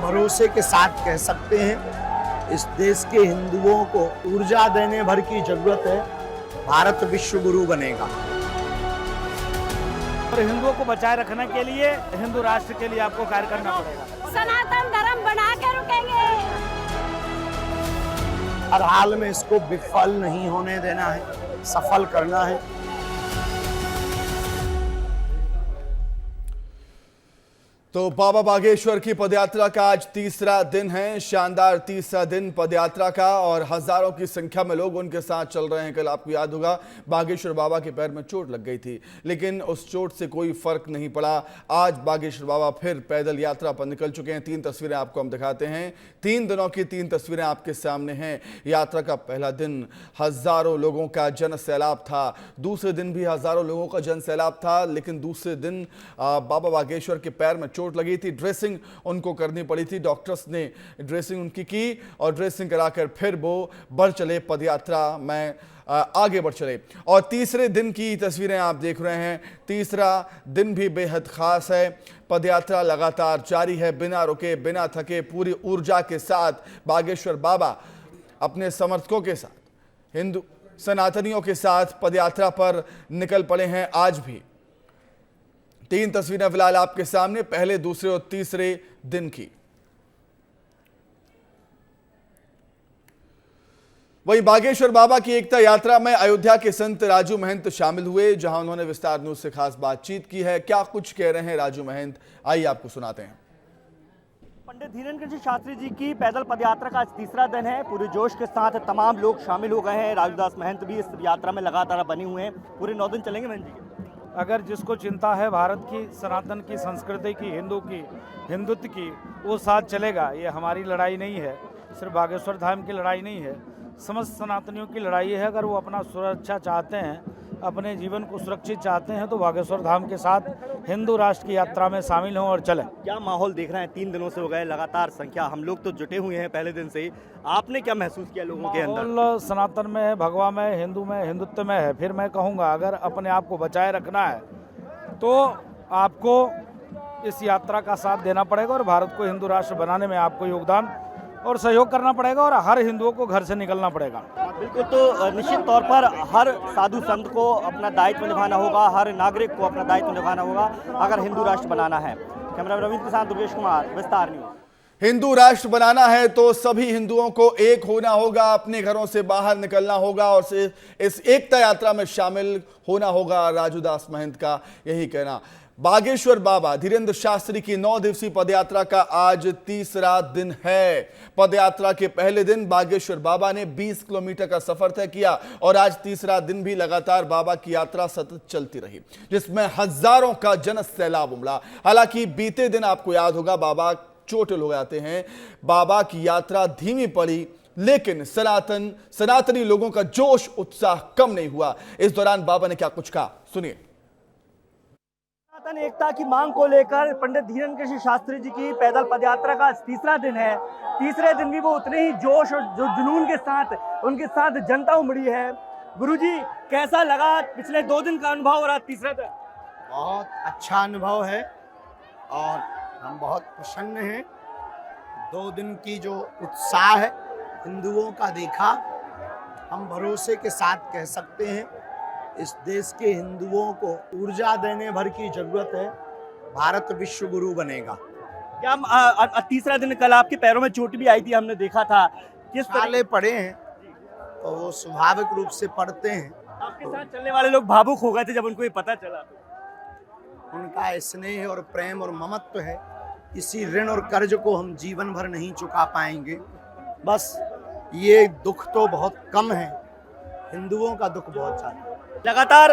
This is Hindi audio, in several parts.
भरोसे के साथ कह सकते हैं इस देश के हिंदुओं को ऊर्जा देने भर की जरूरत है। भारत विश्व गुरु बनेगा और हिंदुओं को बचाए रखने के लिए हिंदू राष्ट्र के लिए आपको कार्य करना पड़ेगा। सनातन धर्म बना के रुकेंगे। हर हाल में इसको विफल नहीं होने देना है, सफल करना है। तो बाबा बागेश्वर की पदयात्रा का आज तीसरा दिन है। शानदार तीसरा दिन पदयात्रा का और हजारों की संख्या में लोग उनके साथ चल रहे हैं। कल आपको याद होगा बागेश्वर बाबा के पैर में चोट लग गई थी, लेकिन उस चोट से कोई फर्क नहीं पड़ा। आज बागेश्वर बाबा फिर पैदल यात्रा पर निकल चुके हैं। 3 तस्वीरें आपको हम दिखाते हैं। 3 दिनों की 3 तस्वीरें आपके सामने हैं। यात्रा का पहला दिन हजारों लोगों का जन सैलाब था, दूसरे दिन भी हजारों लोगों का जन सैलाब था, लेकिन दूसरे दिन बाबा बागेश्वर के पैर में चोट लगी थी। ड्रेसिंग उनको करनी पड़ी थी, डॉक्टर्स ने ड्रेसिंग उनकी की और ड्रेसिंग कराकर फिर वो बढ़ चले पदयात्रा में, आगे बढ़ चले। और तीसरे दिन की तस्वीरें आप देख रहे हैं। तीसरा दिन भी बेहद खास है। पदयात्रा लगातार जारी है, बिना रुके बिना थके पूरी ऊर्जा के साथ बागेश्वर बाबा अपने समर्थकों के साथ, हिंदू सनातनियों के साथ पदयात्रा पर निकल पड़े हैं। आज भी 3 तस्वीरें फिलहाल आपके सामने, पहले, दूसरे और तीसरे दिन की। वहीं बागेश्वर बाबा की एकता यात्रा में अयोध्या के संत राजू महंत शामिल हुए, जहां उन्होंने विस्तार न्यूज से खास बातचीत की है। क्या कुछ कह रहे हैं राजू महंत, आइए आपको सुनाते हैं। पंडित धीरेन्द्र कृष्ण शास्त्री जी की पैदल पदयात्रा का आज तीसरा दिन है। पूरे जोश के साथ तमाम लोग शामिल हो गए हैं। राजूदास महंत भी इस यात्रा में लगातार बने हुए हैं। पूरे 9 दिन चलेंगे महंत जी। अगर जिसको चिंता है भारत की, सनातन की, संस्कृति की, हिंदुत्व की, वो साथ चलेगा। ये हमारी लड़ाई नहीं है, सिर्फ बागेश्वर धाम की लड़ाई नहीं है, समस्त सनातनियों की लड़ाई है। अगर वो अपना सुरक्षा चाहते हैं, अपने जीवन को सुरक्षित चाहते हैं, तो बागेश्वर धाम के साथ हिंदू राष्ट्र की यात्रा में शामिल हों और चलें। क्या माहौल देख रहे हैं? 3 दिनों से हो गए लगातार संख्या, हम लोग तो जुटे हुए हैं पहले दिन से ही। आपने क्या महसूस किया लोगों के अंदर? माहौल सनातन में है, भगवा में, हिंदू में, हिंदुत्व में है। फिर मैं कहूँगा अगर अपने आप को बचाए रखना है तो आपको इस यात्रा का साथ देना पड़ेगा और भारत को हिंदू राष्ट्र बनाने में आपको योगदान और सहयोग करना पड़ेगा और हर हिंदुओं को घर से निकलना पड़ेगा। बिल्कुल, तो निश्चित तौर पर हर साधु संत को अपना दायित्व निभाना होगा, हर नागरिक को अपना दायित्व निभाना होगा अगर हिंदू राष्ट्र बनाना है। कैमरा रविंद्र के साथ दुर्गेश कुमार, विस्तार न्यूज। हिंदू राष्ट्र बनाना है तो सभी हिंदुओं को एक होना होगा, अपने घरों से बाहर निकलना होगा और इस एकता यात्रा में शामिल होना होगा। राजूदास महंत का यही कहना। बागेश्वर बाबा धीरेन्द्र शास्त्री की 9 दिवसीय पदयात्रा का आज तीसरा दिन है। पदयात्रा के पहले दिन बागेश्वर बाबा ने 20 किलोमीटर का सफर तय किया और आज तीसरा दिन भी लगातार बाबा की यात्रा सतत चलती रही, जिसमें हजारों का जन सैलाब उमड़ा। हालांकि बीते दिन आपको याद होगा बाबा चोटिल हो जाते हैं, बाबा की यात्रा धीमी पड़ी, लेकिन सनातनी लोगों का जोश उत्साह कम नहीं हुआ। इस दौरान बाबा ने क्या कुछ कहा, सुनिए। सनातन एकता की मांग को लेकर पंडित धीरेन्द्र कृष्ण शास्त्री जी की पैदल पदयात्रा का तीसरा दिन है। तीसरे दिन भी वो उतने ही जोश और जो जुनून के साथ उनके साथ जनता उमड़ी है। गुरुजी, कैसा लगा पिछले 2 दिन का अनुभव और आज तीसरा दिन? बहुत अच्छा अनुभव है और हम बहुत प्रसन्न हैं। 2 दिन की जो उत्साह है हिंदुओं का देखा, हम भरोसे के साथ कह सकते हैं इस देश के हिंदुओं को ऊर्जा देने भर की जरूरत है। भारत विश्व गुरु बनेगा। क्या तीसरा दिन कल आपके पैरों में चोट भी आई थी, हमने देखा था, किस साले पड़े हैं तो वो स्वाभाविक रूप से पड़ते हैं। आपके साथ चलने वाले लोग भावुक हो गए थे जब उनको ये पता चला। उनका स्नेह और प्रेम और ममत्व है, इसी ऋण और कर्ज को हम जीवन भर नहीं चुका पाएंगे। बस ये दुख तो बहुत कम है, हिंदुओं का दुख बहुत ज्यादा। लगातार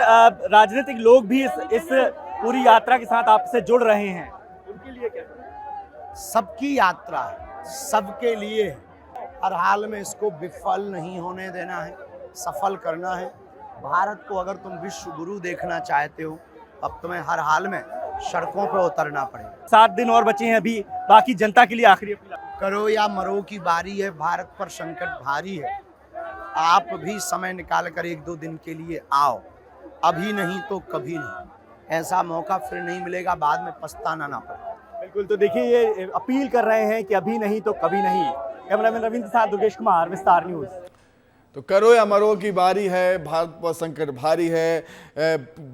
राजनीतिक लोग भी इस पूरी यात्रा के साथ आपसे जुड़ रहे हैं, उनके लिए क्या? सबकी यात्रा है, सबके लिए है। हर हाल में इसको विफल नहीं होने देना है, सफल करना है। भारत को अगर तुम विश्व गुरु देखना चाहते हो, अब तुम्हें हर हाल में सड़कों पर उतरना पड़ेगा। 7 दिन और बचे हैं अभी, बाकी जनता के लिए आखिरी अपील। करो या मरो की बारी है, भारत पर संकट भारी है। आप भी समय निकाल कर 1-2 दिन के लिए आओ, अभी नहीं तो कभी नहीं। ऐसा मौका फिर नहीं मिलेगा, बाद में पछताना ना पड़े। बिल्कुल, तो देखिए ये अपील कर रहे हैं कि अभी नहीं तो कभी नहीं। कैमरामैन रविंद्र के साथ दुर्गेश कुमार, विस्तार न्यूज। तो करो या मरो की बारी है, भारत पर संकट भारी है।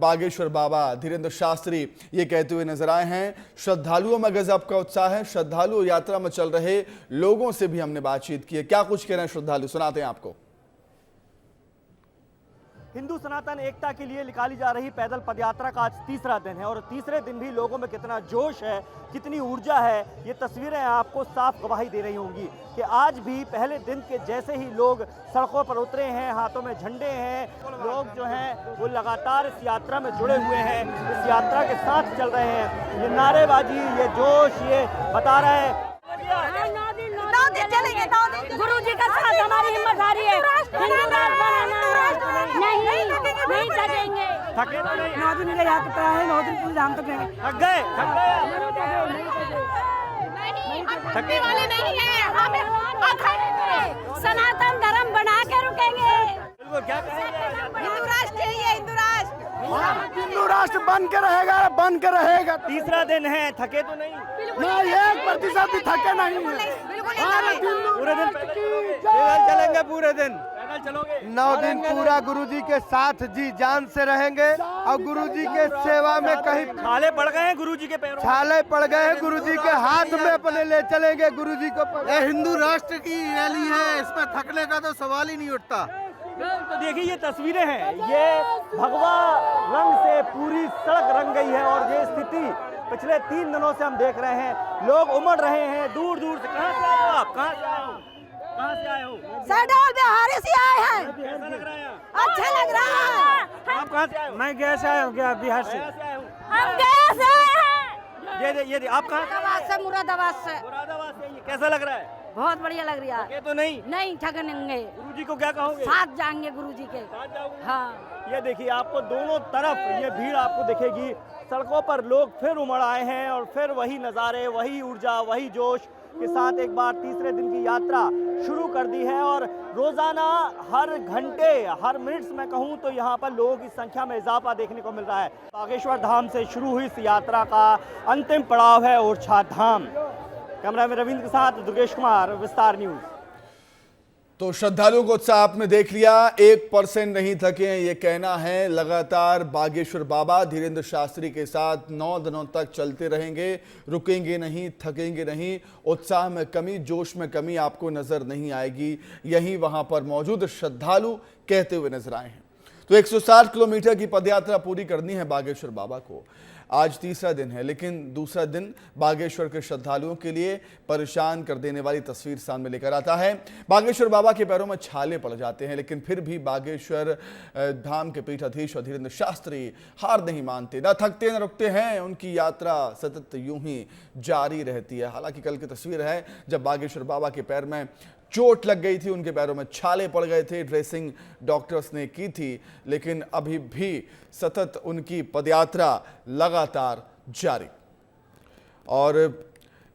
बागेश्वर बाबा धीरेन्द्र शास्त्री ये कहते हुए नजर आए हैं। श्रद्धालुओं में गजब का उत्साह है। श्रद्धालु यात्रा में चल रहे लोगों से भी हमने बातचीत की है। क्या कुछ कह रहे हैं श्रद्धालु, सुनाते हैं आपको। हिंदू सनातन एकता के लिए निकाली जा रही पैदल पदयात्रा का आज तीसरा दिन है और तीसरे दिन भी लोगों में कितना जोश है, कितनी ऊर्जा है, ये तस्वीरें आपको साफ गवाही दे रही होंगी कि आज भी पहले दिन के जैसे ही लोग सड़कों पर उतरे हैं, हाथों में झंडे हैं। लोग जो हैं वो लगातार इस यात्रा में जुड़े हुए हैं, इस यात्रा के साथ चल रहे हैं। ये नारेबाजी, ये जोश, ये बता रहा है 9 दिन चलेंगे, 9 दिन गुरु जी का साथ हमारी हिम्मत आ रही है। नहीं थकेंगे। थके तो नहीं? 9 दिन का यात्रा है, 9 दिन पूरी धाम तक रहेंगे। थक गए? थकने वाले नहीं है, हमें अखंड सनातन धर्म बना के रुकेंगे। बिल्कुल, क्या कहेंगे? हिंदू राष्ट्र चाहिए, हिंदू राष्ट्र। हिंदू राष्ट्र बन के रहेगा, बन के रहेगा। तीसरा दिन है, थके तो नहीं? नहीं, 1% भी थके नहीं है। पूरे दिन पैदल चलेंगे, पूरे दिन पैदल चलोगे? 9 दिन पूरा गुरुजी के साथ जी जान से रहेंगे और गुरुजी के सेवा में कहीं छाले पड़ गए हैं गुरुजी के पैरों में। छाले पड़ गए हैं, गुरुजी के हाथ में अपने ले चलेंगे गुरुजी को। ये हिंदू राष्ट्र की रैली है, इसमें थकने का तो सवाल ही नहीं उठता। तो देखिए ये तस्वीरें हैं, ये भगवा रंग से पूरी सड़क रंग गई है और ये स्थिति पिछले 3 दिनों से हम देख रहे हैं। लोग उमड़ रहे हैं दूर दूर से। कहाँ से आए हो आप? कहाँ से आए हो? कहाँ से आए हो? सरदार बिहारी से आए हैं। कैसा लग रहा है यहाँ? अच्छा लग रहा है। आप कहाँ से आए हो? मैं गया से आया हूँ, बिहार से। गया से आए हो? हम गया से आए हैं। ये आप कहाँ से? मुरादाबाद से। मुरादाबाद से। ये कैसा लग रहा है? बहुत बढ़िया लग रहा है। ये तो नहीं? नहीं थकेंगे, गुरुजी को क्या कहोगे? साथ जाएंगे गुरुजी के। साथ जाओगे? हाँ, ये देखिए आपको दोनों तरफ ये भीड़ आपको दिखेगी। सड़कों पर लोग फिर उमड़ आए हैं और फिर वही नज़ारे, वही ऊर्जा, वही जोश के साथ एक बार तीसरे दिन की यात्रा शुरू कर दी है। और रोज़ाना हर घंटे, हर मिनट्स में कहूँ तो यहाँ पर लोगों की संख्या में इजाफा देखने को मिल रहा है। बागेश्वर धाम से शुरू हुई इस यात्रा का अंतिम पड़ाव है ओरछा धाम। कैमरामैन रविंद्र के साथ दुर्गेश कुमार, विस्तार न्यूज। तो श्रद्धालुओं को उत्साह आपने देख लिया। 1% नहीं थके हैं, ये कहना है। लगातार बागेश्वर बाबा धीरेन्द्र शास्त्री के साथ 9 दिनों तक चलते रहेंगे, रुकेंगे नहीं, थकेंगे नहीं। उत्साह में कमी, जोश में कमी आपको नजर नहीं आएगी। यही वहां पर मौजूद श्रद्धालु कहते हुए नजर आए हैं। तो 160 किलोमीटर की पदयात्रा पूरी करनी है बागेश्वर बाबा को। आज तीसरा दिन है, लेकिन दूसरा दिन बागेश्वर के श्रद्धालुओं के लिए परेशान कर देने वाली तस्वीर सामने लेकर आता है। बागेश्वर बाबा के पैरों में छाले पड़ जाते हैं, लेकिन फिर भी बागेश्वर धाम के पीठाधीश धीरेन्द्र शास्त्री हार नहीं मानते, न थकते न रुकते हैं। उनकी यात्रा सतत यूं ही जारी रहती है। हालांकि कल की तस्वीर है जब बागेश्वर बाबा के पैर में चोट लग गई थी, उनके पैरों में छाले पड़ गए थे, ड्रेसिंग डॉक्टर्स ने की थी, लेकिन अभी भी सतत उनकी पदयात्रा लगातार जारी। और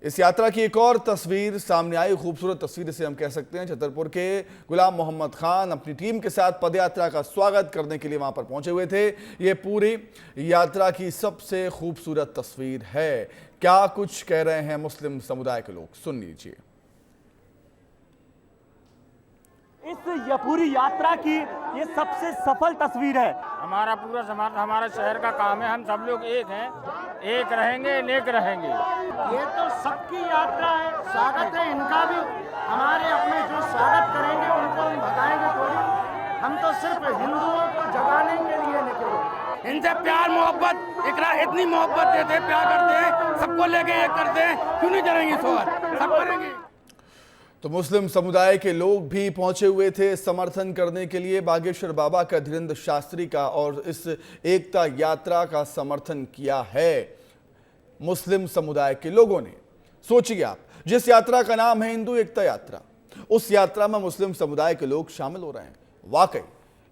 इस यात्रा की एक और तस्वीर सामने आई, खूबसूरत तस्वीर इसे हम कह सकते हैं। छतरपुर के गुलाम मोहम्मद खान अपनी टीम के साथ पदयात्रा का स्वागत करने के लिए वहां पर पहुंचे हुए थे। ये पूरी यात्रा की सबसे खूबसूरत तस्वीर है। क्या कुछ कह रहे हैं मुस्लिम समुदाय के लोग, सुन लीजिए। इस पूरी यात्रा की ये सबसे सफल तस्वीर है। हमारा पूरा समाज, हमारा शहर का काम है, हम सब लोग एक हैं, एक रहेंगे, नेक रहेंगे। ये तो सबकी यात्रा है, स्वागत है इनका भी। हमारे अपने जो स्वागत करेंगे उनको हम भगाएंगे थोड़ी। हम तो सिर्फ हिंदुओं को जगाने के लिए निकले। इनसे प्यार मोहब्बत, इतनी मोहब्बत देते, प्यार करते हैं, सबको लेके एक करते हैं, क्यों नहीं करेंगे स्वागत, सब करेंगे। तो मुस्लिम समुदाय के लोग भी पहुंचे हुए थे समर्थन करने के लिए बागेश्वर बाबा का, धीरेन्द्र शास्त्री का, और इस एकता यात्रा का समर्थन किया है मुस्लिम समुदाय के लोगों ने। सोचिए आप, जिस यात्रा का नाम है हिंदू एकता यात्रा, उस यात्रा में मुस्लिम समुदाय के लोग शामिल हो रहे हैं। वाकई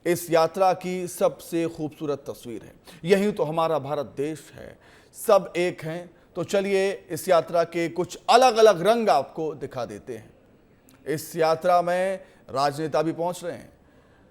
इस यात्रा की सबसे खूबसूरत तस्वीर है। यही तो हमारा भारत देश है, सब एक हैं। तो चलिए इस यात्रा के कुछ अलग अलग रंग आपको दिखा देते हैं। इस यात्रा में राजनेता भी पहुंच रहे हैं,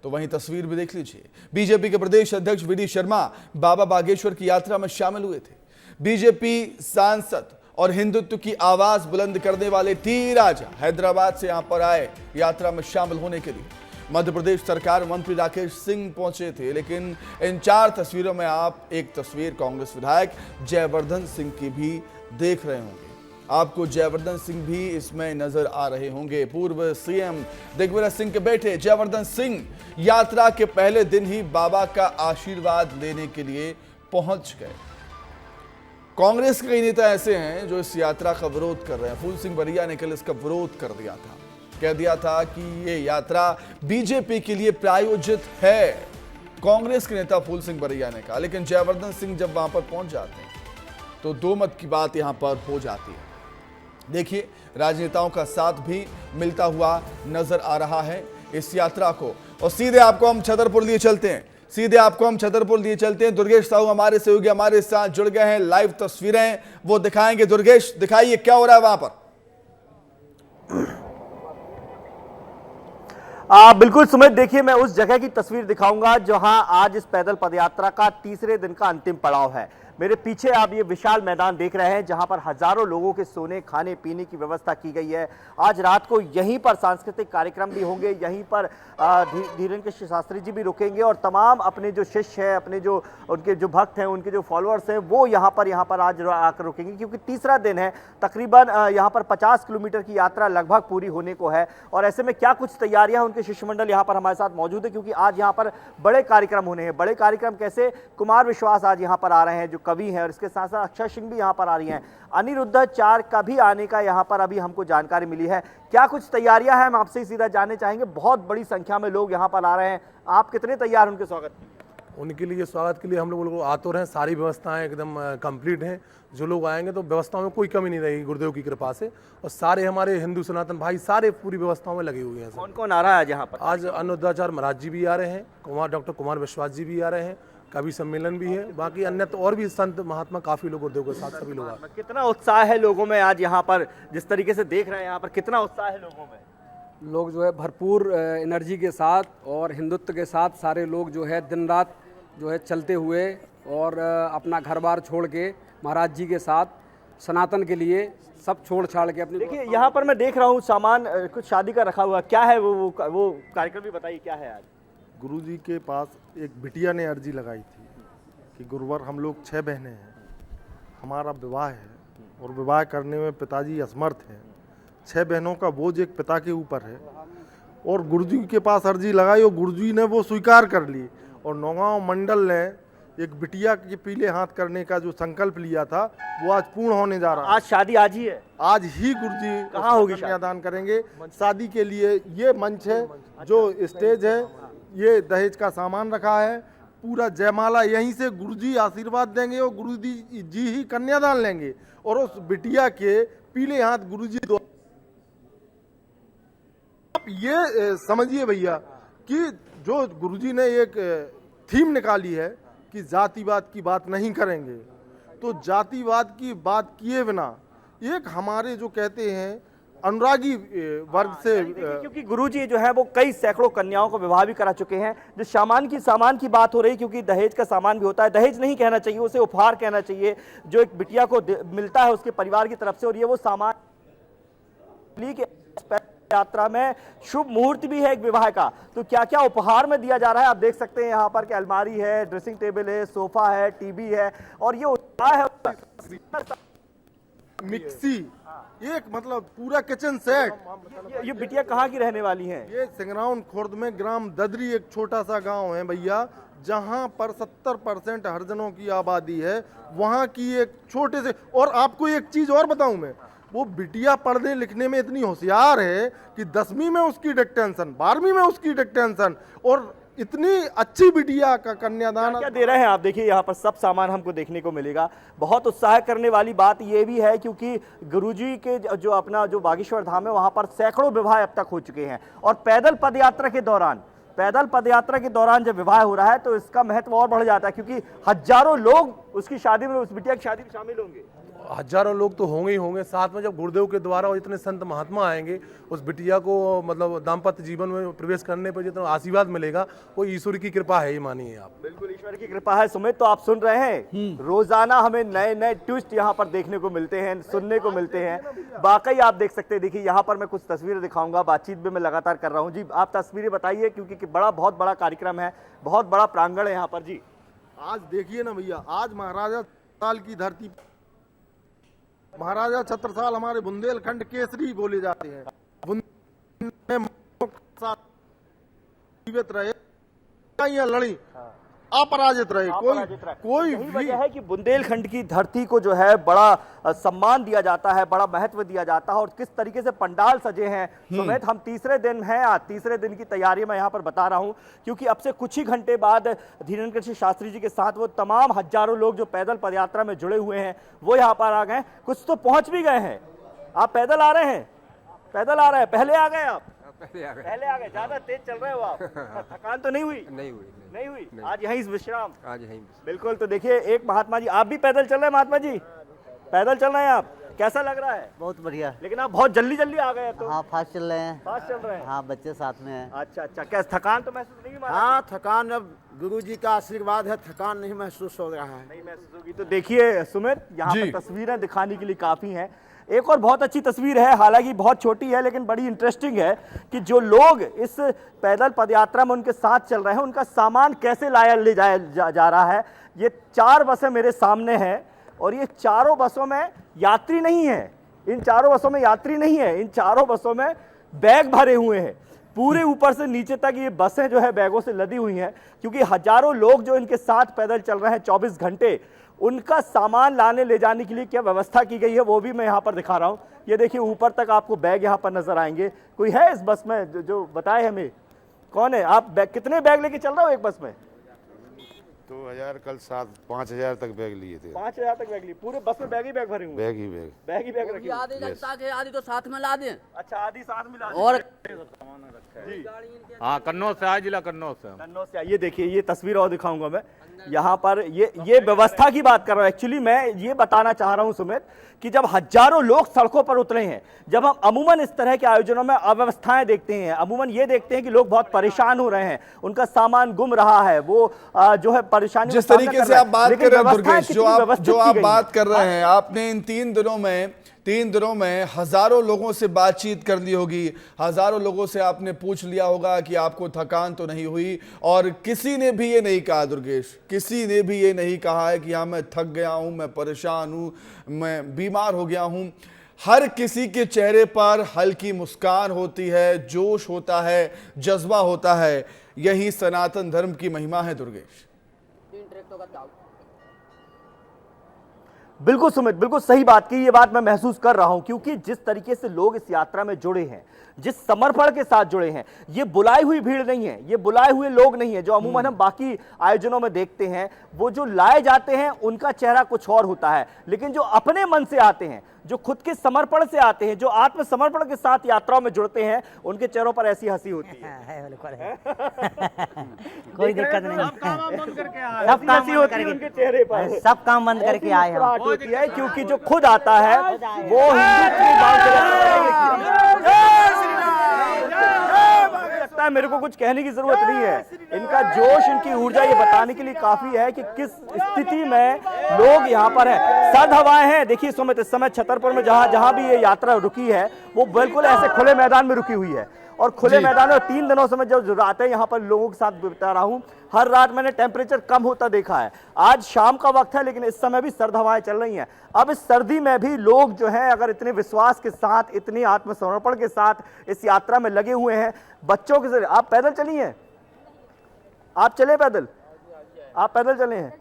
तो वहीं तस्वीर भी देख लीजिए। बीजेपी के प्रदेश अध्यक्ष वी डी शर्मा बाबा बागेश्वर की यात्रा में शामिल हुए थे। बीजेपी सांसद और हिंदुत्व की आवाज बुलंद करने वाले टी राजा हैदराबाद से यहां पर आए यात्रा में शामिल होने के लिए। मध्य प्रदेश सरकार मंत्री राकेश सिंह पहुंचे थे, लेकिन इन 4 तस्वीरों में आप एक तस्वीर कांग्रेस विधायक जयवर्धन सिंह की भी देख रहे होंगे। आपको जयवर्धन सिंह भी इसमें नजर आ रहे होंगे। पूर्व सीएम दिग्विजय सिंह के बेटे जयवर्धन सिंह यात्रा के पहले दिन ही बाबा का आशीर्वाद लेने के लिए पहुंच गए। कांग्रेस के कई नेता ऐसे हैं जो इस यात्रा का विरोध कर रहे हैं। फूल सिंह बरिया ने कल इसका विरोध कर दिया था, कह दिया था कि ये यात्रा बीजेपी के लिए प्रायोजित है। कांग्रेस के नेता फूल सिंह बरिया ने कहा, लेकिन जयवर्धन सिंह जब वहां पर पहुंच जाते हैं तो दो मत की बात यहां पर हो जाती है। देखिए, राजनेताओं का साथ भी मिलता हुआ नजर आ रहा है इस यात्रा को। और सीधे आपको हम छतरपुर लिए चलते हैं। दुर्गेश साहू हमारे सहयोगी हमारे साथ जुड़ गए हैं, लाइव तस्वीरें वो दिखाएंगे। दुर्गेश, दिखाइए क्या हो रहा है वहां पर। बिल्कुल सुमित, देखिए मैं उस जगह की तस्वीर दिखाऊंगा जहां आज इस पैदल पदयात्रा का तीसरे दिन का अंतिम पड़ाव है। मेरे पीछे आप ये विशाल मैदान देख रहे हैं जहां पर हजारों लोगों के सोने खाने पीने की व्यवस्था की गई है। आज रात को यहीं पर सांस्कृतिक कार्यक्रम भी होंगे, यहीं पर धीरेन्द्र कृष्ण शास्त्री जी भी रुकेंगे और तमाम अपने जो शिष्य हैं, अपने जो उनके जो भक्त हैं, उनके जो फॉलोअर्स हैं, वो यहाँ पर आज आकर रुकेंगे, क्योंकि तीसरा दिन है। तकरीबन यहाँ पर 50 किलोमीटर की यात्रा लगभग पूरी होने को है। और ऐसे में क्या कुछ तैयारियां, उनके शिष्टमंडल यहाँ पर हमारे साथ मौजूद है, क्योंकि आज यहाँ पर बड़े कार्यक्रम होने हैं। बड़े कार्यक्रम कैसे? कुमार विश्वास आज यहाँ पर आ रहे हैं जो कवि हैं, और इसके साथ साथ अक्षय सिंह भी यहाँ पर आ रही हैं। अनिरुद्ध चार का भी आने का यहाँ पर अभी हमको जानकारी मिली है। क्या कुछ तैयारियां हैं, हम आपसे ही सीधा जानने चाहेंगे। बहुत बड़ी संख्या में लोग यहाँ पर आ रहे हैं, आप कितने तैयार हैं उनके स्वागत? उनके लिए स्वागत के लिए हम लोग आतुर हैं। सारी व्यवस्थाएं एकदम कंप्लीट हैं। जो लोग आएंगे तो व्यवस्थाओं में कोई कमी नहीं रहेगी गुरुदेव की कृपा से। और सारे हमारे हिंदू सनातन भाई सारे पूरी व्यवस्थाओं में लगे हुए हैं। कौन कौन आ रहा है आज यहाँ पर? आज अनिरुद्धाचार्य महाराज जी भी आ रहे हैं, डॉक्टर कुमार विश्वास जी भी आ रहे हैं, कवि सम्मेलन भी है, बाकी अन्य और भी संत महात्मा काफी लोग गुरुदेव के साथ सभी लोग आ रहे हैं। कितना उत्साह है लोगों में आज यहाँ पर, जिस तरीके से देख रहे हैं यहाँ पर, कितना उत्साह है लोगों में? लोग जो है भरपूर एनर्जी के साथ और हिंदुत्व के साथ सारे लोग जो है दिन रात जो है चलते हुए और अपना घर बार छोड़ के महाराज जी के साथ सनातन के लिए सब छोड़ छाड़ के अपनी। देखिए यहाँ पर मैं देख रहा हूँ सामान कुछ शादी का रखा हुआ, क्या है वो कार्यक्रम भी बताइए, क्या है आज? गुरुजी के पास एक बिटिया ने अर्जी लगाई थी कि गुरुवर हम लोग 6 बहनें हैं, हमारा विवाह है और विवाह करने में पिताजी असमर्थ हैं, 6 बहनों का बोझ एक पिता के ऊपर है। और गुरुजी के पास अर्जी लगाई और गुरुजी ने वो स्वीकार कर ली। और नौगांव मंडल ने एक बिटिया के पीले हाथ करने का जो संकल्प लिया था वो आज पूर्ण होने जा रहा है। आज शादी आज ही है? आज ही गुरुजी कहाँ होगी? कन्यादान करेंगे। शादी के लिए ये मंच है, जो स्टेज है, ये दहेज का सामान रखा है, पूरा जयमाला यहीं से गुरुजी आशीर्वाद देंगे और गुरुजी जी ही कन्यादान लेंगे। और उस बिटिया के पीले हाथ गुरुजी दो। आप ये समझिए भैया कि जो गुरुजी ने एक थीम निकाली है कि जातिवाद की बात नहीं करेंगे, तो जातिवाद की बात किए बिना एक हमारे जो कहते हैं अनुरागी वर्ग से, क्योंकि गुरुजी जो है वो कई सैकड़ों कन्याओं को विवाह भी करा चुके हैं। जो सामान की बात हो रही, क्योंकि दहेज का सामान भी होता है, दहेज नहीं कहना चाहिए, उसे उपहार कहना चाहिए, जो एक बिटिया को मिलता है उसके परिवार की तरफ से। और ये वो सामान यात्रा में शुभ मुहूर्त भी है एक विवाह का, तो क्या क्या उपहार में दिया जा रहा है आप देख सकते हैं। यहाँ पर कि अलमारी है, ड्रेसिंग टेबल है, सोफा है, टीवी है, और ये उत्साह है, मिक्सी, एक मतलब पूरा किचन सेट। ये बिटिया कहाँ की रहने वाली है? ये सिंगराउन खुर्द में ग्राम ददरी एक छोटा सा गांव है भैया, जहां पर 70% हरिजनों की आबादी है। वहां की एक छोटे से, और आपको एक चीज और बताऊं मैं, वो बिटिया पढ़ने लिखने में इतनी होशियार है कि 10वीं में उसकी डिक्टेंशन, 12वीं में उसकी डिक्टेंशन, और इतनी अच्छी बिटिया का कन्यादान क्या दे रहे हैं आप। देखिए यहाँ पर सब सामान हमको देखने को मिलेगा। बहुत उत्साह करने वाली बात ये भी है, क्योंकि गुरुजी के जो अपना जो बागेश्वर धाम है वहाँ पर सैकड़ों विवाह अब तक हो चुके हैं। और पैदल पदयात्रा के दौरान जब विवाह हो रहा है तो इसका महत्व और बढ़ जाता है, क्योंकि हजारों लोग उसकी शादी में, उस बिटिया की शादी में शामिल होंगे? हजारों लोग तो होंगे ही होंगे। साथ में जब गुरुदेव के द्वारा इतने संत महात्मा आएंगे, उस बिटिया को मतलब दाम्पत्य जीवन में प्रवेश करने पर जितना आशीर्वाद मिलेगा वो ईश्वर की कृपा है, ये मानिए आप। बिल्कुल ईश्वर की कृपा है। सुमित, तो आप सुन रहे हैं, रोजाना हमें नए नए ट्विस्ट यहाँ पर देखने को मिलते हैं, सुनने को मिलते हैं। वाकई आप देख सकते हैं। देखिए यहाँ पर मैं कुछ तस्वीरें दिखाऊंगा, बातचीत भी मैं लगातार कर रहा हूँ। जी आप तस्वीरें बताइए, क्योंकि बहुत बड़ा कार्यक्रम है, बहुत बड़ा प्रांगण है यहाँ पर। जी आज देखिए ना भैया, आज महाराजा छत्रसाल की धरती, महाराजा छत्रसाल हमारे बुंदेलखंड केसरी बोले जाते हैं। जीवित रहे, लड़ी, अपराजित रहे, कोई यही वजह है कि बुंदेलखंड की धरती को जो है बड़ा सम्मान दिया जाता है, बड़ा महत्व दिया जाता है। और किस तरीके से पंडाल सजे हैं सुमित, हम तीसरे दिन हैं, आज तीसरे दिन की तैयारी मैं यहाँ पर बता रहा हूँ, क्योंकि अब से कुछ ही घंटे बाद धीरेन्द्र कृषि शास्त्री जी के साथ वो तमाम हजारों लोग जो पैदल पदयात्रा में जुड़े हुए हैं वो यहाँ पर आ गए। कुछ तो पहुंच भी गए हैं। आप पैदल आ रहे हैं? पैदल आ रहे हैं? पहले आ गए आप? पहले आ गए। ज्यादा तेज चल रहे हो आप? थकान तो नहीं हुई? नहीं हुई। आज यहीं विश्राम? आज यहीं। बिल्कुल। तो देखिए एक महात्मा जी, आप भी पैदल चल रहे हैं? महात्मा जी पैदल चल रहे हैं आप, कैसा लग रहा है? बहुत बढ़िया। लेकिन आप बहुत जल्दी जल्दी आ गए तो? हाँ, फास्ट चल रहे हैं। फास्ट चल रहे हैं? हाँ, बच्चे साथ में हैं। अच्छा अच्छा। क्या थकान तो महसूस नहीं हुई? हाँ, थकान अब गुरु जी का आशीर्वाद है, थकान नहीं महसूस हो रहा है। नहीं महसूस होगी। तो देखिए सुमित, यहाँ पर तस्वीरें दिखाने के लिए काफी हैं। एक और बहुत अच्छी तस्वीर है, हालांकि बहुत छोटी है लेकिन बड़ी इंटरेस्टिंग है, कि जो लोग इस पैदल पदयात्रा में उनके साथ चल रहे हैं उनका सामान कैसे ले जाया जा रहा है। ये 4 बसें मेरे सामने हैं और ये चारों बसों में यात्री नहीं है। इन चारों बसों में यात्री नहीं है, इन चारों बसों में बैग भरे हुए हैं। पूरे ऊपर से नीचे तक ये बसें जो है बैगों से लदी हुई हैं, क्योंकि हजारों लोग जो इनके साथ पैदल चल रहे हैं 24 घंटे, उनका सामान लाने ले जाने के लिए क्या व्यवस्था की गई है वो भी मैं यहाँ पर दिखा रहा हूँ। ये देखिए ऊपर तक आपको बैग यहाँ पर नजर आएंगे। कोई है इस बस में जो बताए हमें? कौन है? आप कितने बैग लेके चल रहे हो एक बस में? 2000 कल 5,000 तक बैग लिए थे। 5,000 तक बैग लिए? पूरे बस में बैग ही बैग भरे हुए? बैग ही बैग रखे। आधी तो साथ में ला दें। अच्छा, आधी साथ में ला दें। और हाँ, कन्नौज से आए, जिला कन्नौज से। ये देखिए, ये तस्वीर और दिखाऊंगा मैं यहाँ पर। ये व्यवस्था की बात कर रहा हूँ। एक्चुअली मैं ये बताना चाह रहा हूँ सुमित, कि जब हजारों लोग सड़कों पर उतरे हैं, जब हम अमूमन इस तरह के आयोजनों में अव्यवस्थाएं देखते हैं, अमूमन ये देखते हैं कि लोग बहुत परेशान हो रहे हैं, उनका सामान गुम रहा है, वो जो है परेशानी। जिस तरीके से आप बात कर रहे हैं दुर्गेश, जो आप बात कर रहे हैं, आपने इन 3 दिनों में हजारों लोगों से बातचीत कर ली होगी, हजारों लोगों से आपने पूछ लिया होगा कि आपको थकान तो नहीं हुई, और किसी ने भी ये नहीं कहा दुर्गेश, किसी ने भी ये नहीं कहा है कि हाँ मैं थक गया हूं, मैं परेशान हूं, मैं बीमार हो गया हूं। हर किसी के चेहरे पर हल्की मुस्कान होती है, जोश होता है, जज्बा होता है। यही सनातन धर्म की महिमा है दुर्गेश। बिल्कुल सुमित, बिल्कुल सही बात की। ये बात मैं महसूस कर रहा हूं, क्योंकि जिस तरीके से लोग इस यात्रा में जुड़े हैं, जिस समर्पण के साथ जुड़े हैं, ये बुलाई हुई भीड़ नहीं है, ये बुलाए हुए लोग नहीं है जो अमूमन हम बाकी आयोजनों में देखते हैं। वो जो लाए जाते हैं उनका चेहरा कुछ और होता है, लेकिन जो अपने मन से आते हैं, जो खुद के समर्पण से आते हैं, जो आत्मसमर्पण के साथ यात्राओं में जुड़ते हैं, उनके चेहरों पर ऐसी हंसी होती है। कोई दिक्कत नहीं। सब काम बंद करके आए हैं उनके चेहरे पर, सब काम बंद करके आए हैं। होती है, क्योंकि जो खुद आता है वो हिंदू की बात लगता है। मेरे को कुछ कहने की जरूरत नहीं है, इनका जोश, इनकी ऊर्जा ये बताने के लिए काफी है कि किस स्थिति में लोग यहाँ पर हैं। सर्द हवाएं हैं। देखिए सुमित, इस समय छतरपुर में जहां भी ये यात्रा रुकी है वो बिल्कुल ऐसे खुले मैदान में रुकी हुई है, और खुले मैदान में 3 दिनों से मैं जब रातें यहाँ पर लोगों के साथ बिता रहा हूँ, हर रात मैंने टेम्परेचर कम होता देखा है। आज शाम का वक्त है लेकिन इस समय भी सर्द हवाएं चल रही हैं। अब इस सर्दी में भी लोग जो हैं अगर इतने विश्वास के साथ, इतनी आत्मसमर्पण के साथ इस यात्रा में लगे हुए हैं, बच्चों के जरिए। आप पैदल चलिए, आप चले पैदल, आप पैदल चले हैं?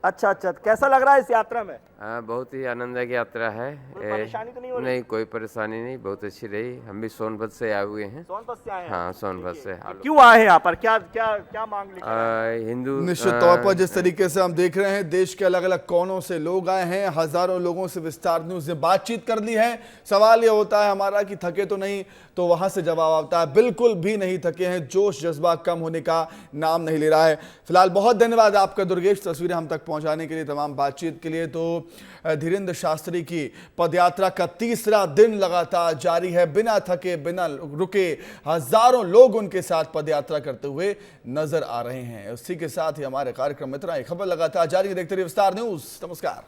अच्छा अच्छा, कैसा लग रहा है इस यात्रा में? बहुत ही आनंददायक यात्रा है। परेशानी तो नहीं हो रही? नहीं, कोई परेशानी नहीं, बहुत अच्छी रही। हम भी सोनभद्र से आए हुए हैं। सोनभद्र से आए हैं? हाँ, सोनभद्र से। क्यों आए हैं यहाँ पर? क्या क्या क्या मांग लेकर? हिंदू निश्चित तौर पर जिस तरीके से हम देख रहे हैं देश के अलग अलग कोनों से लोग आए हैं, हजारों लोगों से विस्तार न्यूज ने बातचीत कर ली है। सवाल ये होता है हमारा कि थके तो नहीं, तो वहां से जवाब आता है बिल्कुल भी नहीं थके हैं। जोश जज्बा कम होने का नाम नहीं ले रहा है। फिलहाल बहुत धन्यवाद आपका दुर्गेश, तस्वीरें हम तक पहुंचाने के लिए, तमाम बातचीत के लिए। तो धीरेन्द्र शास्त्री की पदयात्रा का तीसरा दिन लगातार जारी है। बिना थके बिना रुके हजारों लोग उनके साथ पदयात्रा करते हुए नजर आ रहे हैं। उसी के साथ ही हमारे कार्यक्रम में इतना ही। खबर लगातार जारी है, देखते रहिए विस्तार न्यूज। नमस्कार।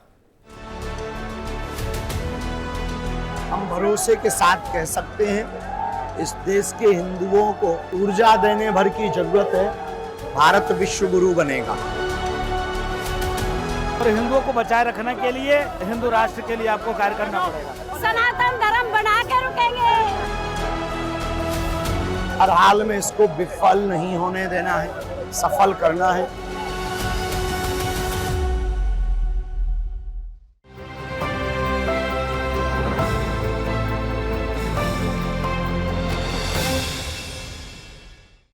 हम भरोसे के साथ कह सकते हैं इस देश के हिंदुओं को ऊर्जा देने भर की जरूरत है। भारत विश्व गुरु बनेगा। और हिंदुओं को बचाए रखने के लिए, हिंदू राष्ट्र के लिए आपको कार्य करना पड़ेगा। सनातन धर्म बना के रुकेंगे। हर हाल में इसको विफल नहीं होने देना है, सफल करना है।